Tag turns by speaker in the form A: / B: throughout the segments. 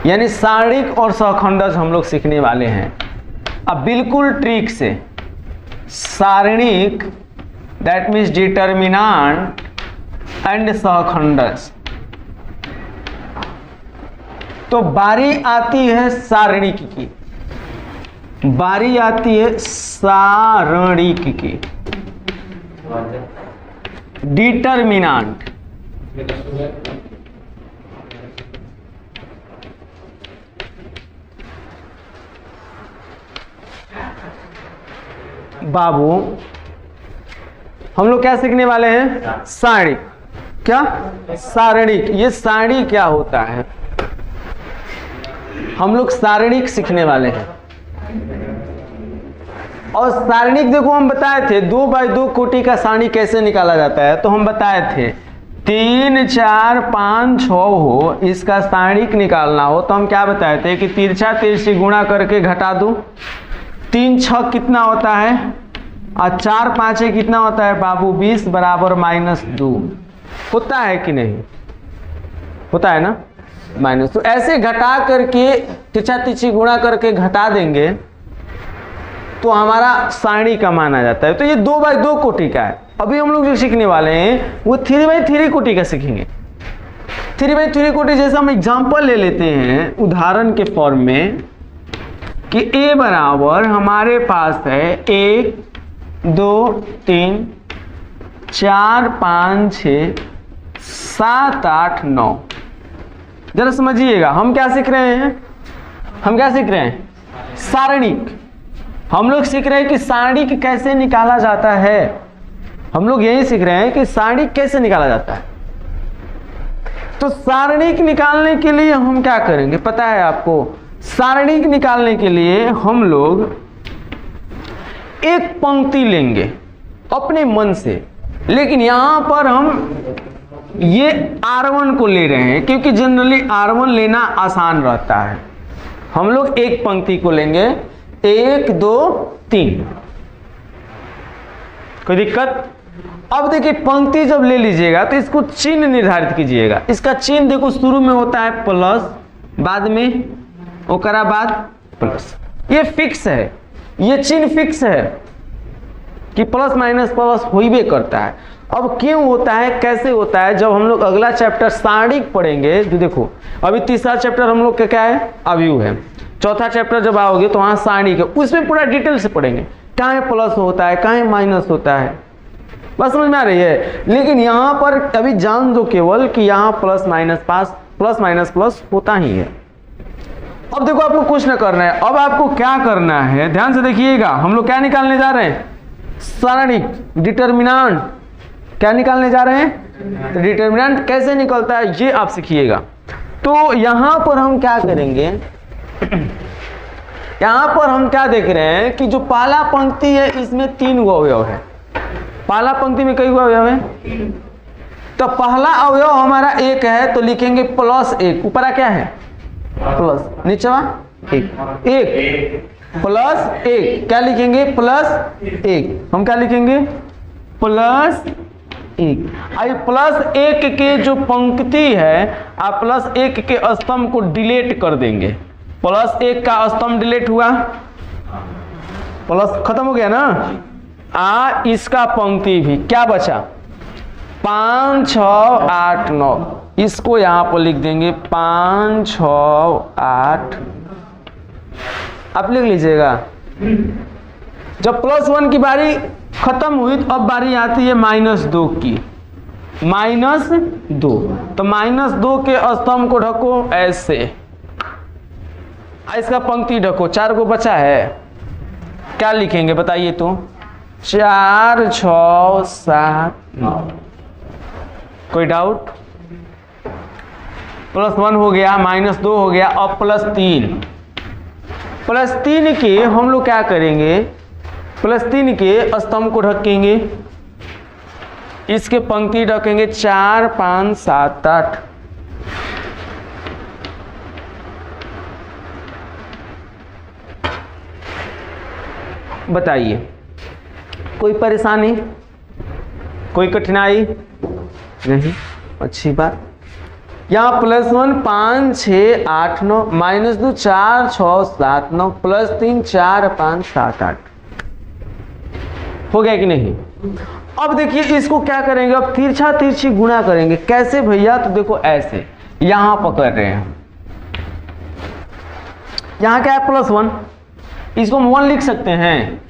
A: यानी सारणिक और सहखंडज हम लोग सीखने वाले हैं। अब बिल्कुल ट्रिक से सारणिक दैट मीन्स डिटर्मिनेंट एंड सहखंडज। तो बारी आती है सारणिक की, बारी आती है सारणिक की। डिटर्मिनेंट बाबू हम लोग क्या सीखने वाले हैं? सारणिक। क्या? सारणिक। ये सारणी क्या होता है? हम लोग सारणिक सीखने वाले हैं। और सारणिक देखो हम बताए थे 2 बाई 2 कोटि का सारणी कैसे निकाला जाता है। तो हम बताए थे 3 4 5 6 हो, इसका सारणिक निकालना हो तो हम क्या बताए थे कि तिरछा तिरछी गुणा करके घटा दो। 3 6 कितना होता है और 4 5 कितना होता है बाबू? 20 बराबर -2 होता है कि नहीं? होता है ना माइनस। तो ऐसे घटा करके तिरछा तिरछी गुणा करके घटा देंगे तो हमारा सारणी का मान आ जाता है। तो ये 2 बाई 2 कोटि का है। अभी हम लोग जो सीखने वाले हैं वो 3 बाई 3 कोटि का सीखेंगे। 3 बाई 3 कोटि जैसे हम एग्जांपल ले लेते हैं उदाहरण के फॉर्म में कि a बराबर हमारे पास है 1 2 3 4 5 6 7 8 9। जरा समझिएगा हम क्या सीख रहे हैं? हम क्या सीख रहे हैं? सारणिक। हम लोग सीख रहे हैं कि सारणिक कैसे निकाला जाता है। हम लोग यही सीख रहे हैं कि सारणिक कैसे निकाला जाता है। तो सारणिक निकालने के लिए हम क्या करेंगे पता है आपको? सारणिक निकालने के लिए हम लोग एक पंक्ति लेंगे अपने मन से, लेकिन यहां पर हम ये R1 को ले रहे हैं क्योंकि जनरली R1 लेना आसान रहता है। हम लोग एक पंक्ति को लेंगे 1 2 3। कोई दिक्कत? अब देखिए पंक्ति जब ले लीजिएगा तो इसको चिन्ह निर्धारित कीजिएगा। इसका चिन्ह देखो शुरू में होता है प्लस, बाद में ओकरा बाद प्लस। ये फिक्स है, ये चिन्ह फिक्स है कि प्लस माइनस प्लस हो ही करता है। अब क्यों होता है, कैसे होता है? जब हम लोग अगला चैप्टर सारणिक पढ़ेंगे तो देखो अभी तीसरा चैप्टर हम लोग का क्या है? अवयव है। चौथा चैप्टर जब आओगे तो वहां सारणिक है, उसमें पूरा डिटेल से पढ़ेंगे कहाँ प्लस होता है कहाँ माइनस होता है। बस समझ में आ रही है? लेकिन यहाँ पर अभी जान दो केवल कि यहाँ प्लस माइनस प्लस होता ही है। अब देखो आपको कुछ ना करना है। अब आपको क्या करना है ध्यान से देखिएगा। हम लोग क्या निकालने जा रहे हैं? सारणिक, डिटर्मिनेंट। क्या निकालने जा रहे हैं? डिटर्मिनेंट कैसे निकलता है ये आप सीखिएगा। तो यहां पर हम क्या करेंगे? यहां पर हम क्या देख रहे हैं कि जो पहला पंक्ति है इसमें 3 गो अवयव है। पहला पंक्ति में कई गो अवयव है? तो पहला अवयव हमारा 1 है तो लिखेंगे +1। ऊपर क्या है? प्लस, नीचे 1 प्लस 1 क्या लिखेंगे? +1। हम क्या लिखेंगे? +1। +1 के जो पंक्ति है आप +1 के स्तंभ को डिलीट कर देंगे। +1 का स्तंभ डिलीट हुआ, प्लस खत्म हो गया ना। इसका पंक्ति भी क्या बचा? 5 6 8 9। इसको यहां पर लिख देंगे 5 6 8। आप लिख लीजिएगा। जब +1 की बारी खत्म हुई तो अब बारी आती है -2 की। -2 तो -2 के स्तंभ को ढको ऐसे, इसका पंक्ति ढको। 4 गो बचा है, क्या लिखेंगे बताइए तो? 4 6 7 9। कोई डाउट? +1 हो गया, -2 हो गया, अब +3। +3 के हम लोग क्या करेंगे? +3 के स्तंभ को ढकेंगे, इसके पंक्ति ढकेंगे 4 5 7 8। बताइए कोई परेशानी, कोई कठिनाई नहीं? अच्छी बात। यहाँ +1 5 6 8 9 -2 4 6 7 9 +3 4 5 7 8 हो गया कि नहीं। अब देखिए इसको क्या करेंगे, अब तिरछा तिरछी गुणा करेंगे। कैसे भैया, तो देखो ऐसे यहां पकड़ रहे हैं, यहां क्या है +1, इसको हम 1 लिख सकते हैं,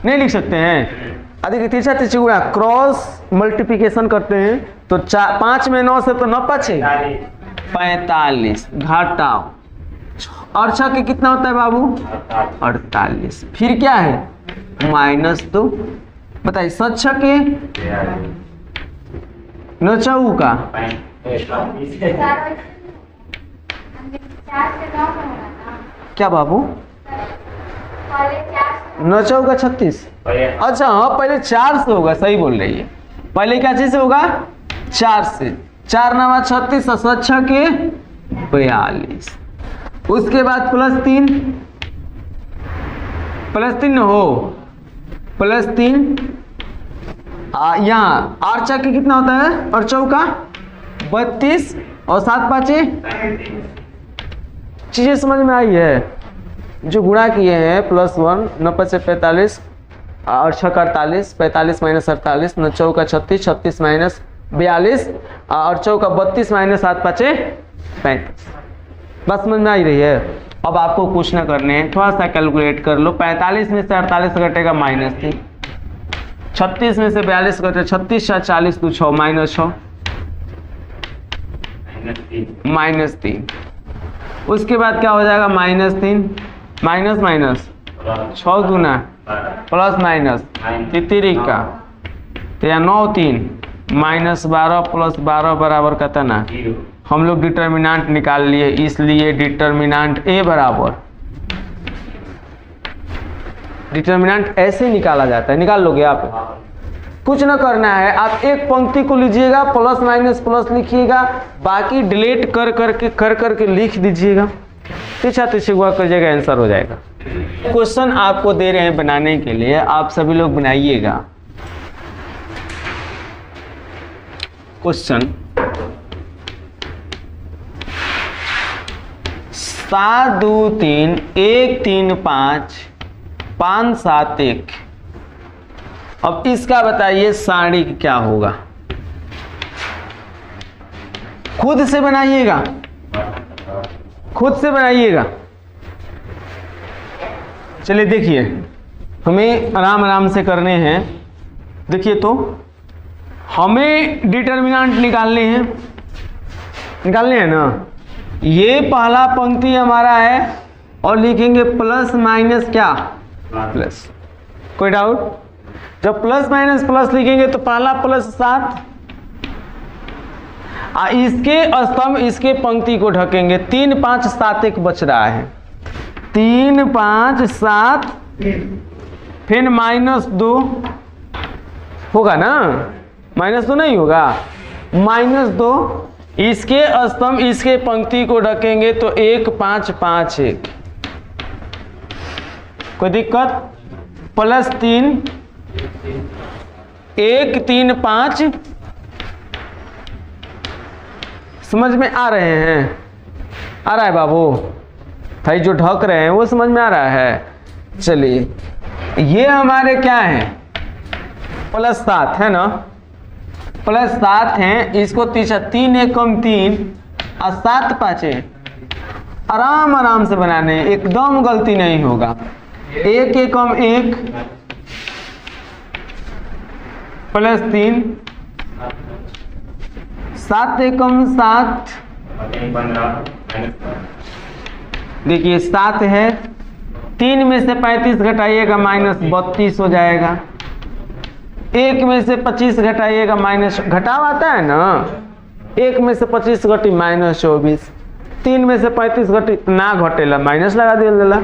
A: नहीं लिख सकते हैं। देखिए तिरछा तिरछी गुणा क्रॉस मल्टीप्लिकेशन करते हैं तो 5 में 9 से तो 9 5 45 घटाओ और 6 के कितना होता है बाबू 48। फिर क्या है -2 बताइए 7 6 के 9 चौका क्या बाबू 9 चौका 36। अच्छा हाँ पहले 4 से होगा, सही बोल रही है। पहले क्या चीज से होगा 4 से, 4 9 36 और 7 6 के 42। उसके बाद +3 हो +3 यहाँ 8 4 के कितना होता है और चौका 32 और 7 5 चीजें समझ में आई है जो गुणा किए हैं +1 9 5 45 और 6 48 45 - 48 9 चौका 36 36 - 42 और चौका 32 - 7 5 35। बस समझ में आई रही है। अब आपको कुछ ना करने हैं, थोड़ा सा कैलकुलेट कर लो। 45 में से 48 घटेगा -3, 36 में से 42 घटेगा 36 या 40 तो 6 -6 -3। उसके बाद क्या हो जाएगा -3 माइनस माइनस 6 दूना प्लस माइनस तितरी का तो या 9 3 -12 + 12 बराबर कितना। हम लोग डिटर्मिनेंट निकाल लिए, इसलिए डिटर्मिनेंट A बराबर, डिटर्मिनेंट ऐसे निकाला जाता है। निकाल लोगे आप, कुछ ना करना है। आप एक पंक्ति को लीजिएगा प्लस माइनस प्लस लिखिएगा, बाकी डिलीट कर करके लिख दीजिएगा। तिरछा तिरछी गुणा करिएगा, आंसर हो जाएगा। क्वेश्चन आपको दे रहे हैं बनाने के लिए, आप सभी लोग बनाइएगा। क्वेश्चन 7 2 3 1 3 5 5 7 1। अब इसका बताइए सारणी क्या होगा, खुद से बनाइएगा, खुद से बनाइएगा। चलिए देखिए, हमें आराम आराम से करने हैं। देखिए तो हमें डिटर्मिनेंट निकालने हैं ना। ये पहला पंक्ति हमारा है और लिखेंगे प्लस माइनस क्या प्लस। कोई डाउट? जब प्लस माइनस प्लस लिखेंगे तो पहला +7, इसके स्तंभ इसके पंक्ति को ढकेंगे। 3 5 7 1 बच रहा है, 3 5 7 फिर -2 होगा ना, -2 नहीं होगा, -2 इसके स्तंभ इसके पंक्ति को ढकेंगे तो 1 5 5 1। कोई दिक्कत? +3 1 3 5 समझ में आ रहे हैं? आ रहा है बाबू? भाई जो ढक रहे हैं वो समझ में आ रहा है? चलिए ये हमारे क्या है +7 है ना, +7 हैं। इसको 3 एकम 3 और 7 5 आराम आराम से बनाने, एकदम गलती नहीं होगा। 1 एकम 1 +3 7 एकम 7 देखिए 7 है, 3 में से 35 घटाइएगा -32 हो जाएगा। 1 में से 25 घटाइएगा माइनस, घटाव आता है ना, 1 में से 25 घटी -24, 3 में से 35 घटी ना घटेला माइनस लगा दिया,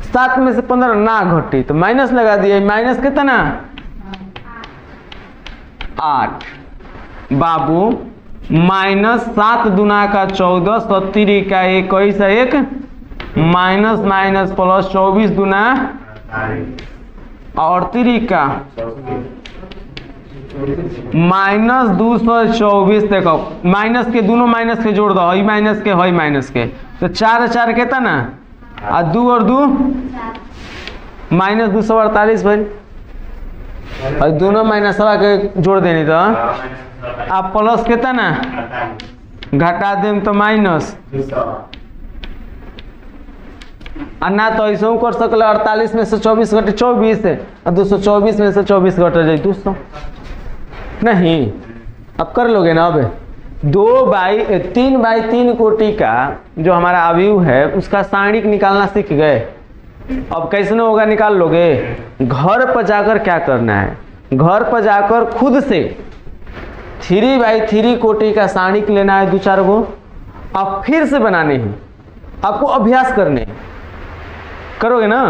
A: 7 में से 15 ना घटी तो माइनस लगा दिया, माइनस कितना 8 बाबू। -7 दूना का 14 70 का 21 1 माइनस माइनस प्लस 24 दूना और 3 का -224। देखो माइनस के दोनों माइनस के जोड़ दो, हई माइनस के हई माइनस के, तो 4 4 कहता ना, आ 2 और 2 -248 भाई, और दोनों माइनस के जोड़ देनी तो आप प्लस कहता ना, घटा देम तो माइनस, और ना तो ऐसा कर सकल 48 में से 24 घटे 24 है, और 224 में से 24 घट जाए 200 नहीं। अब कर लोगे ना। अब 3 कोटि का जो हमारा अवयव है उसका सारणिक निकालना सीख गए। अब कैसे न होगा, निकाल लोगे। घर पर जाकर क्या करना है, घर पर जाकर खुद से 3x3 कोटि का सारणिक लेना है 2-4 गो, अब फिर से बनाने हैं, आपको अभ्यास करने। करोगे ना,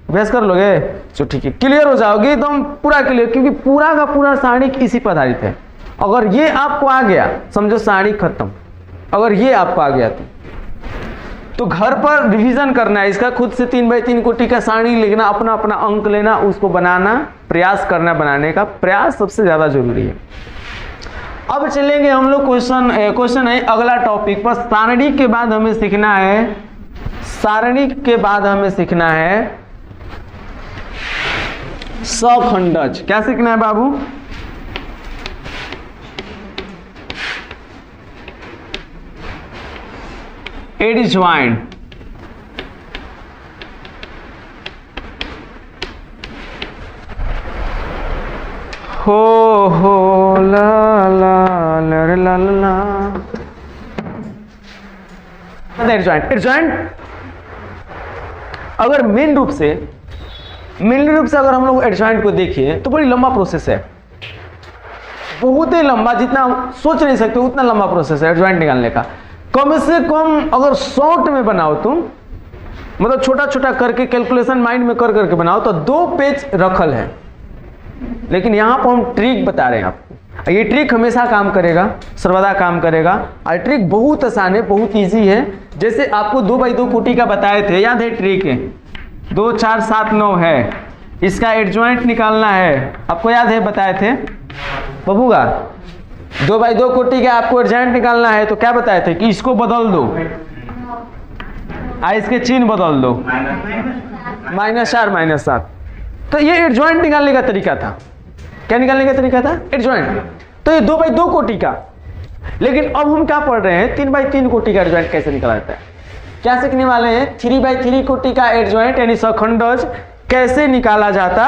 A: अभ्यास कर लोगे, तो ठीक है, क्लियर हो जाओगे एकदम पूरा क्लियर, क्योंकि पूरा का पूरा सारणिक इसी पर आधारित है। अगर ये आपको आ गया समझो सारणिक खत्म, अगर ये आपको आ गया तो घर पर रिवीजन करना है इसका, खुद से 3x3 कोटि का सारणी लिखना, अपना अपना अंक लेना, उसको बनाना, प्रयास करना, बनाने का प्रयास सबसे ज्यादा जरूरी है। अब चलेंगे हम लोग क्वेश्चन है अगला टॉपिक पर। सारणी के बाद हमें सीखना है, सारणी के बाद हमें सीखना है सखंडज। क्या सीखना है बाबू? एडजॉइंट। हो ला ला ला ला ला। एडजॉइंट अगर मेन रूप से अगर हम लोग एडजॉइंट को देखिए तो बड़ी लंबा प्रोसेस है, बहुत ही लंबा, जितना सोच नहीं सकते उतना लंबा प्रोसेस है एडजॉइंट निकालने का। कम से कम अगर शॉर्ट में बनाओ तुम, मतलब छोटा छोटा करके कैलकुलेशन माइंड में कर करके बनाओ तो 2 पेज रखल है। लेकिन यहां पर हम ट्रिक बता रहे हैं आपको, ये ट्रिक हमेशा काम करेगा, सर्वदा काम करेगा। और ट्रिक बहुत आसान है, बहुत इजी है। जैसे आपको 2x2 कोटि का बताए थे, याद है ट्रिक है 2 4 7 9 है, इसका एडजॉइंट निकालना है, आपको याद है बताए थे बबूगा। 2x2 कोटि का आपको एडजॉइंट निकालना है तो क्या बताए थे कि इसको बदल दो, इसके चिन्ह बदल दो, -4 -7। तो ये एडजॉइंट निकालने का तरीका था। क्या निकालने का तरीका था? एडजॉइंट। तो ये 2x2 कोटि का। लेकिन अब हम क्या पढ़ रहे हैं, 3x3 कोटि का एडजॉइंट कैसे निकाला जाता है। क्या सीखने वाले हैं? 3x3 कोटि का एडजॉइंट यानी सखंडज कैसे निकाला जाता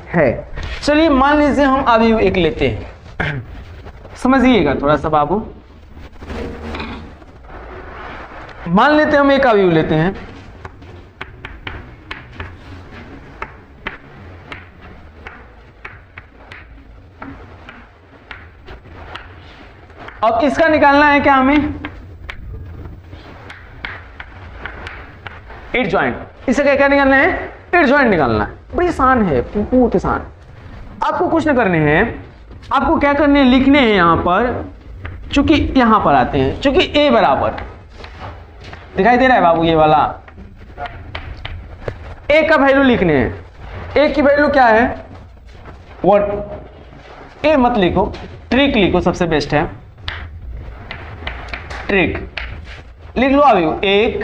A: है। चलिए मान लीजिए हम अवयव एक लेते हैं, समझिएगा थोड़ा सा बाबू। मान लेते हम एक अवयव लेते हैं, अब इसका निकालना है क्या हमें? एडजॉइंट। इसका क्या निकालना है? एडजॉइंट निकालना है। बड़ी आसान है, बहुत आसान। आपको कुछ न करने हैं, आपको क्या करने हैं, लिखने हैं यहां पर, चूंकि यहां पर आते हैं, चूंकि ए बराबर दिखाई दे रहा है बाबू, ये वाला ए का वैल्यू लिखने हैं। ए की वैल्यू क्या है? 1। ए मत लिखो, ट्रिक लिखो, सबसे बेस्ट है ट्रिक। लिख लो अभी 1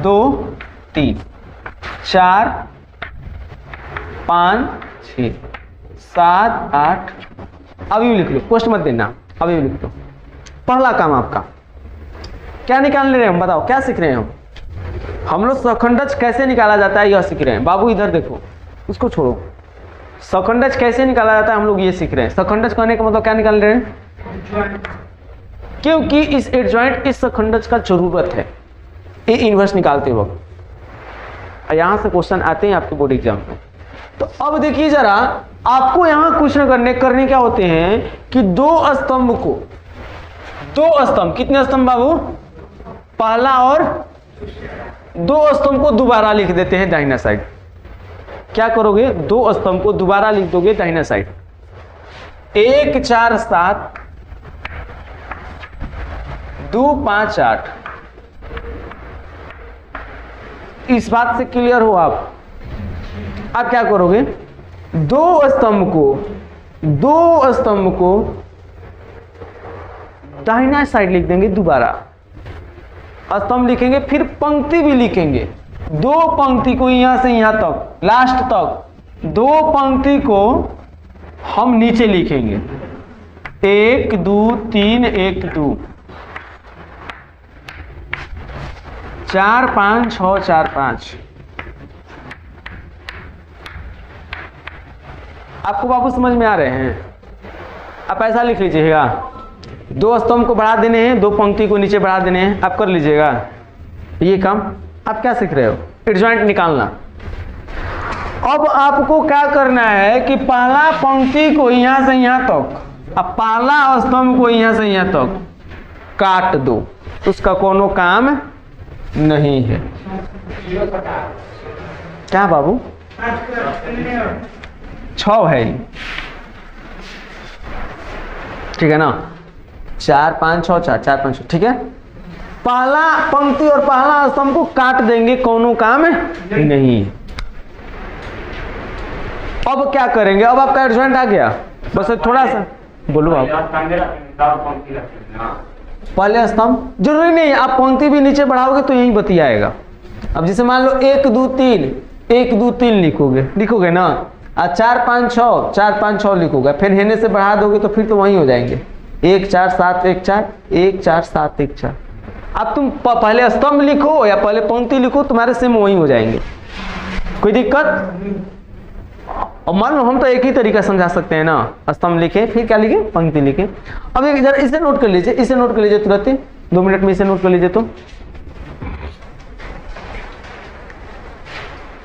A: 2 3 4 5 6 7 8। अभी लिख लो, पोस्ट मत देना, अभी लिख लो। पहला काम आपका क्या निकालने रहे हम, बताओ क्या सीख रहे हैं हम लोग सखंडज कैसे निकाला जाता है यह सीख रहे हैं। बाबू इधर देखो, उसको छोड़ो। सखंडज कैसे निकाला जाता है हम लोग ये सीख रहे हैं। सखंडज कहने का मतलब क्या निकाल रहे हैं, क्योंकि इस एडजॉइंट इस सखंडज का जरूरत है ए इनवर्स निकालते वक्त। यहां से क्वेश्चन आते हैं आपके बोर्ड एग्जाम में। तो अब देखिए जरा, आपको यहां कुछ न करने क्या होते हैं कि 2 स्तंभ को, 2 स्तंभ, कितने स्तंभ बाबू? पहला और 2 स्तंभ को दोबारा लिख देते हैं दाहिना साइड। क्या करोगे? 2 स्तंभ को दोबारा लिख दोगे दाहिना साइड। 1 4 7 2 5 8। इस बात से क्लियर हो आप? क्या करोगे? 2 स्तंभ को दो स्तंभ को दाहिना साइड लिख देंगे, दोबारा स्तंभ लिखेंगे, फिर पंक्ति भी लिखेंगे। दो पंक्ति को यहां से यहां तक, लास्ट तक दो पंक्ति को हम नीचे लिखेंगे, 1 2 3 1 2 4 5 6 4 5। आपको बाबू समझ में आ रहे हैं? आप ऐसा लिख लीजिएगा, दो स्तंभ को बढ़ा देने हैं, दो पंक्ति को नीचे बढ़ा देने हैं, आप कर लीजिएगा ये काम। आप क्या सीख रहे हो? एडजॉइंट निकालना। अब आपको क्या करना है कि पहला पंक्ति को यहां से यहां तक, अब पहला स्तंभ को यहां से यहां तक काट दो, उसका कोनो काम नहीं है। क्या बाबू? 6 है, ठीक है ना? 4 5 6 4 4 5 6, ठीक है। पहला पंक्ति और पहला स्तंभ को काट देंगे, कोनो काम नहीं। अब क्या करेंगे? अब आपका एडजॉइंट आ गया, बस थोड़ा सा बोलो आप। पहले स्तंभ जरूरी नहीं, आप पंक्ति भी नीचे बढ़ाओगे तो यही बतियाएगा। अब जैसे मान लो 1 2 3 1 2 3 लिखोगे ना, 4 5 6 4 5 6 लिखोगे, फिर हेने से बढ़ा दोगे तो फिर तो वही हो जाएंगे, 1 4 7 1 4 1 4 7 1 4। अब तुम पहले स्तंभ लिखो या पहले पंक्ति लिखो, तुम्हारे सेम वही हो जाएंगे, कोई दिक्कत? और मान लो हम तो एक ही तरीका समझा सकते हैं ना, स्तंभ लिखे फिर क्या लिखे, पंक्ति लिखे। अब एक जरा इसे नोट कर लीजिए, इसे नोट कर लीजिए तुरंत ही, 2 मिनट में इसे नोट कर लीजिए। तो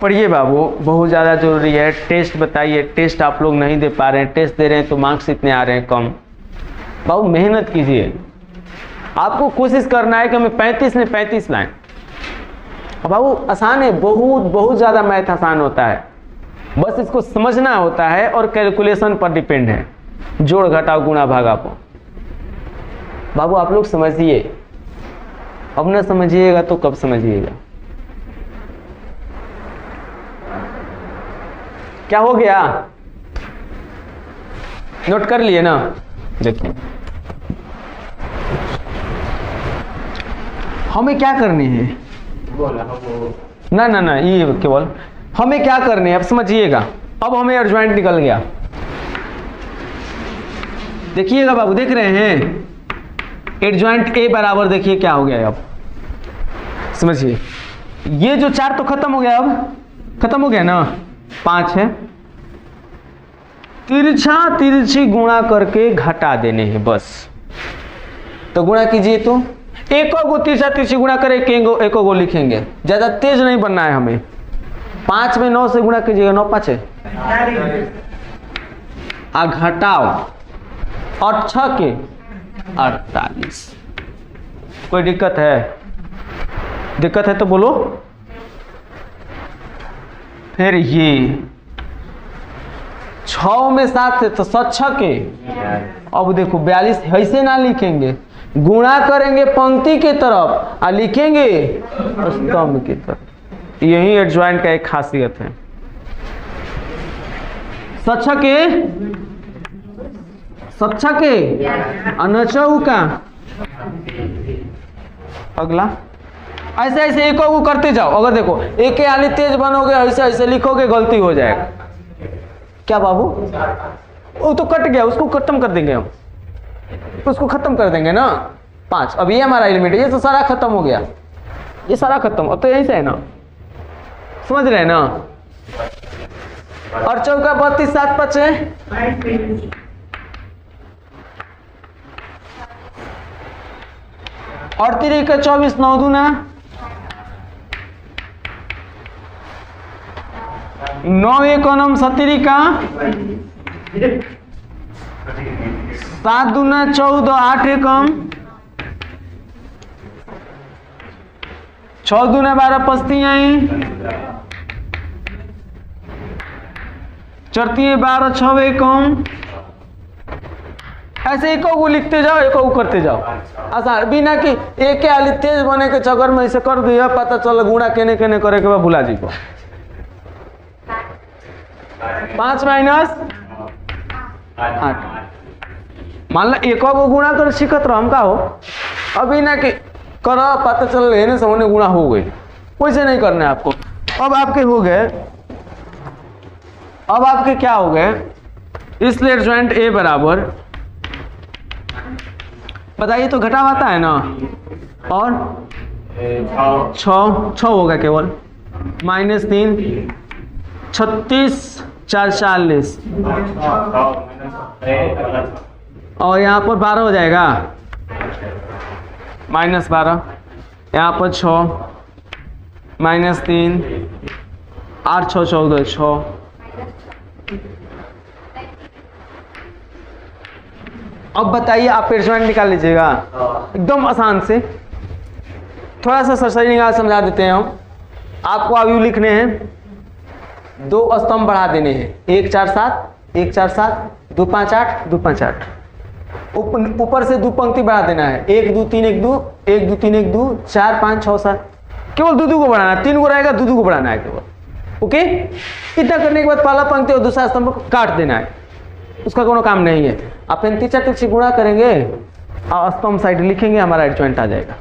A: पढ़िए बाबू, बहुत ज़्यादा जरूरी है। टेस्ट बताइए, टेस्ट आप लोग नहीं दे पा रहे हैं, टेस्ट दे रहे हैं तो मार्क्स इतने आ रहे हैं कम। बाबू मेहनत कीजिए, आपको कोशिश करना है कि हमें 35 में 35 लाएं। बाबू आसान है, बहुत ज़्यादा मैथ आसान होता है, बस इसको समझना होता है और कैलकुलेशन पर डिपेंड है, जोड़ घटाव गुणा भागा पर। बाबू आप लोग समझिए, अब ना समझिएगा तो कब समझिएगा? क्या हो गया? नोट कर लिए ना? देखिए हमें क्या करनी है, ना ये केवल हमें क्या करनी है, अब समझिएगा। अब हमें एडजॉइंट निकल गया, देखिएगा बाबू, देख रहे हैं एडजॉइंट ए बराबर, देखिए क्या हो गया। अब समझिए, ये जो 4 तो खत्म हो गया, अब खत्म हो गया ना, 5 है, तिरछी गुणा करके घटा देने हैं बस। तो गुणा कीजिए, तो एको को तिरछी गुणा करे, एक गो लिखेंगे, ज्यादा तेज नहीं बनना है हमें। 5 में 9 से गुणा कीजिएगा, 9 5 है, आ घटाओ 8 6 के 48। कोई दिक्कत है? दिक्कत है तो बोलो। फिर ये 6 में 7 है तो 7 6 के, अब देखो 42 ऐसे ना लिखेंगे, गुणा करेंगे पंक्ति के तरफ और लिखेंगे स्तंभ की तरफ। यही एडजॉइंट का एक खासियत है। 7 6 के अनचऊ का, अगला ऐसे ऐसे एक को करते जाओ। अगर देखो एक आली तेज बनोगे, ऐसे ऐसे लिखोगे, गलती हो जाएगा। क्या बाबू? वो तो कट गया, उसको खत्म कर देंगे हम, उसको खत्म कर देंगे ना। 5, अब ये हमारा लिमिट है, ये तो सारा खत्म हो गया, ये सारा खत्म। अब तो यही से है ना, समझ रहे हैं ना? और चौका 32 7 5 है, और 3 का 24 9 दूना 9 1 9 17 का 7 दूना 14 8 एकम 6 दूना 12 पस्तियाँ 4 12 6 एकम। ऐसे एक को लिखते जाओ, एक को करते जाओ, आसान, बिना कि एक आली तेज बने के चक्कर में इसे कर दिया, पता चल गुणा केने केने करे के बाद भुला जी को। 5 माइनस 8 मान लो एक को गुणा कर सीखत रहो हम का हो अभी ना कि करो पता चल रहे ना समझने गुणा हो गए वैसे नहीं करना है आपको। अब आपके हो गए, अब आपके क्या हो गए, इसलिए एडजॉइंट ए बराबर बताइए तो घटाव आता है ना और 6 होगा केवल -3 36 4 40 और यहाँ पर 12 हो जाएगा -12 यहाँ पर 6 -3 8 6 14 6 अब बताइए आप एडजॉइंट निकाल लीजिएगा एकदम आसान से। थोड़ा सा सरसरी निकाल समझा देते हैं हम आपको। अब यू लिखने हैं 2 स्तंभ बढ़ा देने हैं 1 4 7 1 4 7 2 5 8 2 5 8 ऊपर से 2 पंक्ति बढ़ा देना है 1 2 3 1 2 1 2 3 1 2 4 5 6 7 केवल 2 को बढ़ाना है 3 को रहेगा 2 को बढ़ाना है केवल। ओके इतना करने के बाद पहला पंक्ति और दूसरा स्तंभ को काट देना है, उसका कोनो काम नहीं है। आप 35 से गुणा करेंगे और स्तंभ साइड लिखेंगे हमारा एडजॉइंट आ जाएगा।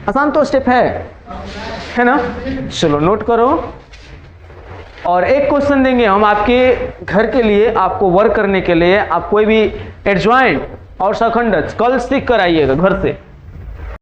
A: आसान तो स्टेप है ना। चलो नोट करो और एक क्वेश्चन देंगे हम आपके घर के लिए, आपको वर्क करने के लिए। आप कोई भी एडजॉइंट और सखंडज कल सीख कर आइएगा घर से।